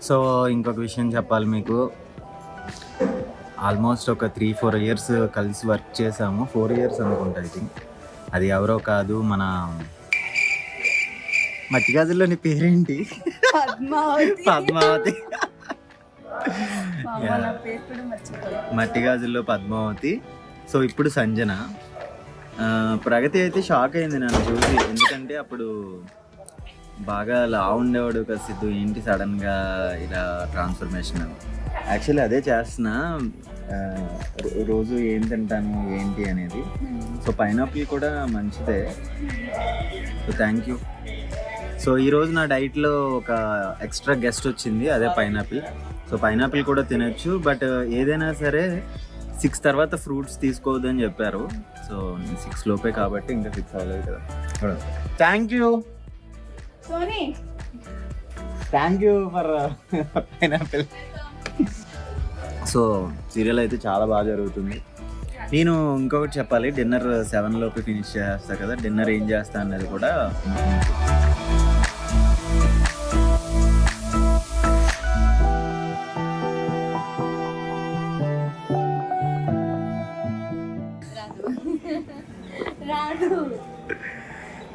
So ఇంకొక విషయం చెప్పాలి మీకు, ఆల్మోస్ట్ ఒక 3-4 ఇయర్స్ కలిసి వర్క్ చేసాము. 4 ఇయర్స్ అనుకుంటా ఐ థింక్. అది ఎవరో కాదు, మన మట్టి గాజుల్లో నీ పేరేంటి? పద్మావతి. మట్టి గాజుల్లో పద్మావతి. సో ఇప్పుడు సంజన. ప్రగతి అయితే షాక్ అయింది నన్ను చూసి, ఎందుకంటే అప్పుడు బాగా లావు ఉండేవాడు కదా సిద్ధు, ఏంటి సడన్గా ఇలా ట్రాన్స్ఫర్మేషన్. యాక్చువల్లీ అదే చేస్తున్నా, రోజు ఏం తింటాను ఏంటి అనేది. సో పైనాపిల్ కూడా మంచిదే. So thank you. సో ఈరోజు నా డైట్లో ఒక ఎక్స్ట్రా గెస్ట్ వచ్చింది, అదే పైనాపిల్. సో పైనాపిల్ కూడా తినచ్చు, బట్ ఏదైనా సరే 6 తర్వాత ఫ్రూట్స్ తీసుకోవద్దని చెప్పారు. సో 6 లోపే కాబట్టి ఇంకా 6 అవ్వలేదు కదా. Thank you for pineapple. So serial అయితే చాలా బాగా జరుగుతుంది. నేను ఇంకొకటి చెప్పాలి, డిన్నర్ 7 లోపే ఫినిష్ చేస్తా కదా. డిన్నర్ ఏం చేస్తా అన్నది కూడా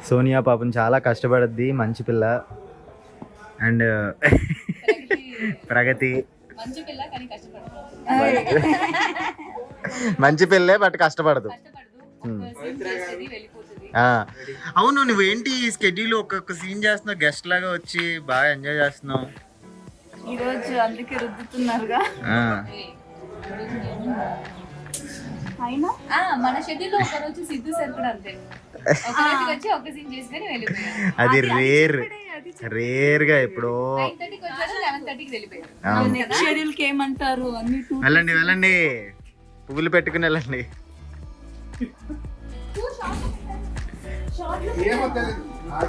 సోనియా పాపం చాలా కష్టపడద్ది, మంచి పిల్ల. అండ్ ప్రగతి మంచి పిల్లే బట్ కష్టపడదు. అవును, నువ్వేంటి స్కెడ్యూల్ ఒక్కొక్క సీన్ చేస్తున్నావు, గెస్ట్ లాగా వచ్చి బాగా ఎంజాయ్ చేస్తున్నావు ఈరోజు. అందుకే రుద్దుతున్నారుగా. అయినా మన షెడ్యూల్ ఒక రోజు సిద్ధు సార్ కూడా అంతే, వచ్చి ఒక సీన్ చేసుకొని వెళ్ళిపోయారు. అది రేర్ గా ఎప్పుడో. 9:30కి వచ్చారు, 11:30కి వెళ్ళిపోయారు. షెడ్యూల్ కి ఏమంటారు అన్ని. వెళ్ళండి పువ్వులు పెట్టుకుని వెళ్ళండి.